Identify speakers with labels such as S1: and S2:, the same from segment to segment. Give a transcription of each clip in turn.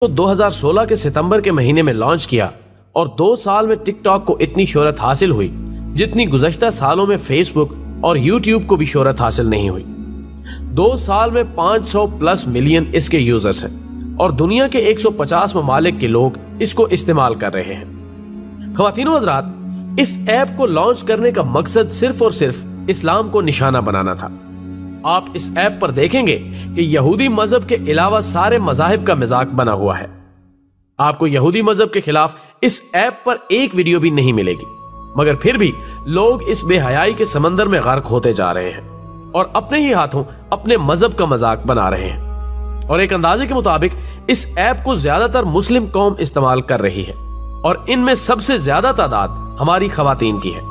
S1: को 2016 के सितंबर के महीने में लॉन्च किया और 2 साल में टिकटॉक को इतनी शोहरत हासिल हुई जितनी गुज़श्ता सालों में फेसबुक और यूट्यूब को भी शोहरत हासिल नहीं हुई। 2 साल में 500+ मिलियन इसके यूजर्स हैं और दुनिया के 150 ममालिक के लोग इसको इस्तेमाल कर रहे हैं। ख़वातीनो हज़रात, इस ऐप को लॉन्च करने का मकसद सिर्फ और सिर्फ इस्लाम को निशाना बनाना था। आप इस ऐप पर देखेंगे कि यहूदी मजहब के अलावा सारे मजाहिब का मजाक बना हुआ है। आपको यहूदी मजहब के खिलाफ इस ऐप पर एक वीडियो भी नहीं मिलेगी, मगर फिर भी लोग इस बेहयाई के समंदर में गर्क होते जा रहे हैं और अपने ही हाथों अपने मजहब का मजाक बना रहे हैं। और एक अंदाजे के मुताबिक इस ऐप को ज्यादातर मुस्लिम कौम इस्तेमाल कर रही है और इनमें सबसे ज्यादा तादाद हमारी खवातीन की है।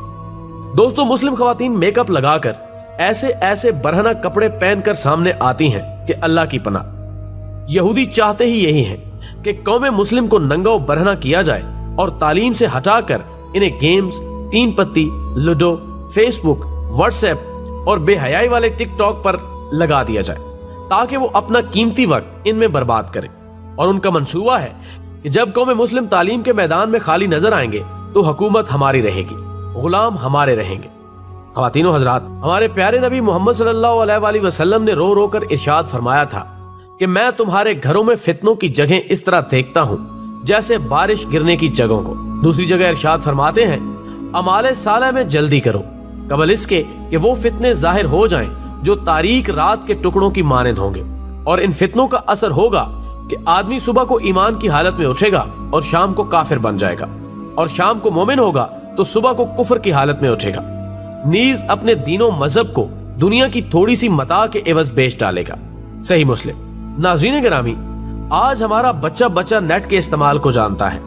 S1: दोस्तों, मुस्लिम खवातीन मेकअप लगाकर ऐसे ऐसे बरहना कपड़े पहनकर सामने आती हैं कि अल्लाह की पनाह। यहूदी चाहते ही यही हैं कि कौमे मुस्लिम को नंगा व बरहना किया जाए और तालीम से हटाकर इन्हें गेम्स, 3 पत्ती, लूडो, फेसबुक, व्हाट्सएप और बेहयाई वाले टिकटॉक पर लगा दिया जाए ताकि वो अपना कीमती वक्त इनमें बर्बाद करें। और उनका मंसूबा है कि जब कौमे मुस्लिम तालीम के मैदान में खाली नजर आएंगे तो हुकूमत हमारी रहेगी, गुलाम हमारे रहेंगे। ख़वातीनो हज़रात, हमारे प्यारे नबी मोहम्मद सल्लल्लाहु अलैहि वसल्लम ने रो रो कर इरशाद फरमाया था कि मैं तुम्हारे घरों में फितनों की जगह इस तरह देखता हूँ जैसे बारिश गिरने की जगहों को। दूसरी जगह इरशाद फरमाते हैं, अमाले साला में जल्दी करो कबल इसके कि वो फितने जाहिर हो जाएं जो तारीक रात के टुकड़ों की मानंद होंगे। और इन फितनों का असर होगा कि आदमी सुबह को ईमान की हालत में उठेगा और शाम को काफिर बन जाएगा, और शाम को मोमिन होगा तो सुबह को कुफर की हालत में उठेगा, नीज अपने दीनों मजहब को दुनिया की थोड़ी सी मता के एवज बेच डालेगा। सही मुस्लिम। नाज़रीन गिरामी, आज हमारा बच्चा बच्चा नेट के इस्तेमाल को जानता है।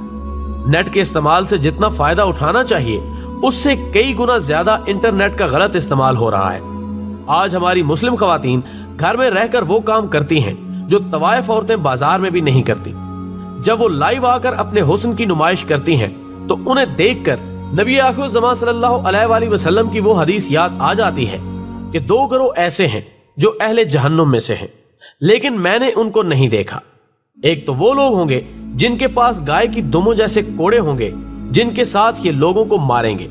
S1: नेट के इस्तेमाल से जितना फायदा उठाना चाहिए उससे कई गुना ज्यादा इंटरनेट का गलत इस्तेमाल हो रहा है। आज हमारी मुस्लिम खवातीन घर में रहकर वो काम करती हैं जो तवाइफ औरतें बाजार में भी नहीं करती। जब वो लाइव आकर अपने हुस्न की नुमाइश करती हैं तो उन्हें देखकर नबी आखिर ज़मां सल्लल्लाहु अलैहि वसल्लम की वो हदीस याद आ जाती है कि 2 गिरोह ऐसे हैं जो अहले जहन्नुम में से हैं, लेकिन मैंने उनको नहीं देखा। एक तो वो लोग होंगे जिनके पास गाय की दुमों जैसे कोड़े होंगे जिनके साथ ये लोगों को मारेंगे,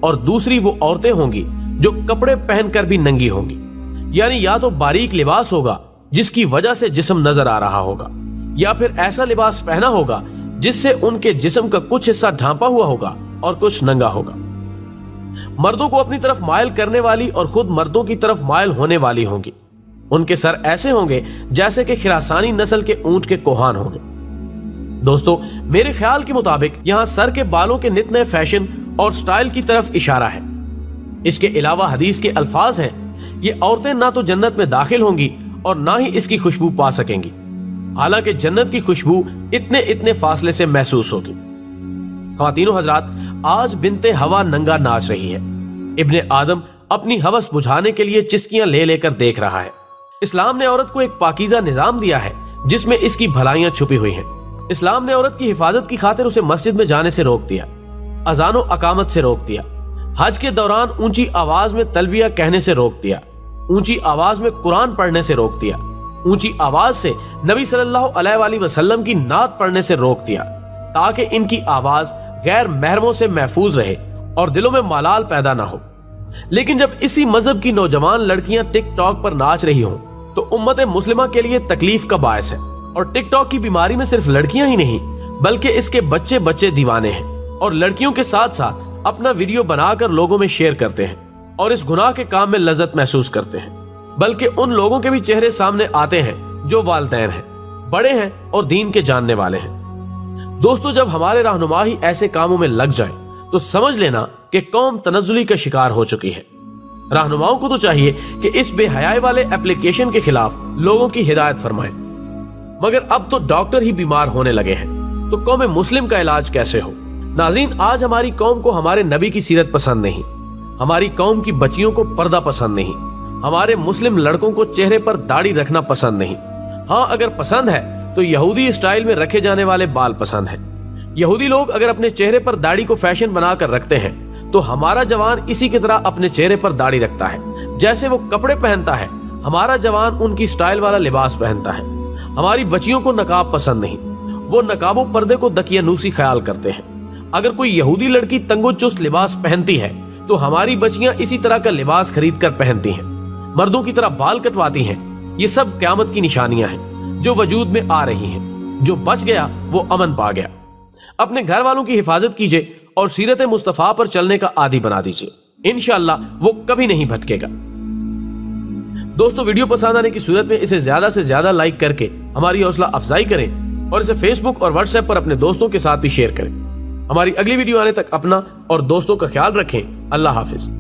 S1: और दूसरी वो औरतें होंगी जो कपड़े पहनकर भी नंगी होंगी। यानी या तो बारीक लिबास होगा जिसकी वजह से जिस्म नजर आ रहा होगा, या फिर ऐसा लिबास पहना होगा जिससे उनके जिस्म का कुछ हिस्सा ढांपा हुआ होगा और कुछ नंगा होगा। मर्दों को अपनी तरफ मायल करने वाली और खुद मर्दों की तरफ मायल होने वाली होंगी। उनके सर ऐसे होंगे जैसे कि खिरासानी नस्ल के ऊंट के कोहान होंगे। दोस्तों, मेरे ख्याल के मुताबिक यहां सर के बालों के नित नए फैशन और स्टाइल की तरफ इशारा है। इसके अलावा हदीस के अल्फाज हैं, ये औरतें ना तो जन्नत में दाखिल होंगी और ना ही इसकी खुशबू पा सकेंगी, हालांकि जन्नत की खुशबू इतने इतने फासले से महसूस होगी। ख़वातीनो हज़रात, आज बिनते हवा नंगा नाच रही है। इब्ने आदम अपनी हवस बुझाने के लिए चिस्कियां ले लेकर देख रहा है। इस्लाम ने औरत को एक पाकीज़ा निजाम दिया है जिसमें इसकी भलाइयां छुपी हुई हैं। इस्लाम ने औरत की हिफाजत की खातिर उसे मस्जिद में जाने से रोक दिया, अजानो अकामत से रोक दिया, हज के दौरान ऊंची आवाज में तलबिया कहने से रोक दिया, ऊंची आवाज में कुरान पढ़ने से रोक दिया, ऊंची आवाज से नबी सल्लल्लाहु अलैहि वसल्लम की नात पढ़ने से रोक दिया, ताकि इनकी आवाज गैर महरमों से महफूज रहे और दिलों में मालाल पैदा ना हो। लेकिन जब इसी मजहब की नौजवान लड़कियां टिकटॉक पर नाच रही हों तो उम्मत मुस्लिमा के लिए तकलीफ का बायस है। और टिकटॉक की बीमारी में सिर्फ लड़कियां ही नहीं बल्कि इसके बच्चे बच्चे दीवाने हैं और लड़कियों के साथ साथ अपना वीडियो बनाकर लोगों में शेयर करते हैं और इस गुनाह के काम में लज्जत महसूस करते हैं। बल्कि उन लोगों के भी चेहरे सामने आते हैं जो वालिदैन हैं, बड़े हैं और दीन के जानने वाले हैं। दोस्तों, जब हमारे रहनुमा ही ऐसे कामों में लग जाए तो समझ लेना कि कौम तनज़्ज़ुली का शिकार हो चुकी है। रहनुमाओं को तो चाहिए कि इस बेहयाई वाले एप्लीकेशन के खिलाफ लोगों की हिदायत फरमाएं, मगर अब तो डॉक्टर ही बीमार होने लगे हैं, तो कौम मुस्लिम का इलाज कैसे हो। नाज़रीन, आज हमारी कौम को हमारे नबी की सीरत पसंद नहीं, हमारी कौम की बच्चियों को पर्दा पसंद नहीं, हमारे मुस्लिम लड़कों को चेहरे पर दाढ़ी रखना पसंद नहीं। हाँ, अगर पसंद है तो यहूदी स्टाइल में रखे जाने वाले बाल पसंद है। यहूदी लोग अगर अपने चेहरे पर दाढ़ी को फैशन बनाकर रखते हैं तो हमारा जवान इसी की तरह अपने चेहरे पर दाढ़ी रखता है। जैसे वो कपड़े पहनता है, हमारा जवान उनकी स्टाइल वाला लिबास पहनता है। हमारी बच्चियों को नकाब पसंद नहीं वो नकाबो पर्दे को दकियानूसी ख्याल करते हैं। अगर कोई यहूदी लड़की तंगो चुस्त लिबास पहनती है तो हमारी बच्चियां इसी तरह का लिबास खरीद कर पहनती हैं, मर्दों की तरह बाल कटवाती हैं। ये सब क़यामत की निशानियां हैं जो वजूद में आ रही हैं। जो बच गया वो अमन पा गया। अपने घर वालों की हिफाजत कीजिए और सीरत मुस्तफा पर चलने का आदी बना दीजिए। इंशाअल्लाह वो कभी नहीं भटकेगा। दोस्तों, वीडियो पसंद आने की सूरत में इसे ज्यादा से ज्यादा लाइक करके हमारी हौसला अफजाई करें और इसे फेसबुक और व्हाट्सएप पर अपने दोस्तों के साथ भी शेयर करें। हमारी अगली वीडियो आने तक अपना और दोस्तों का ख्याल रखें। अल्लाह हाफिज।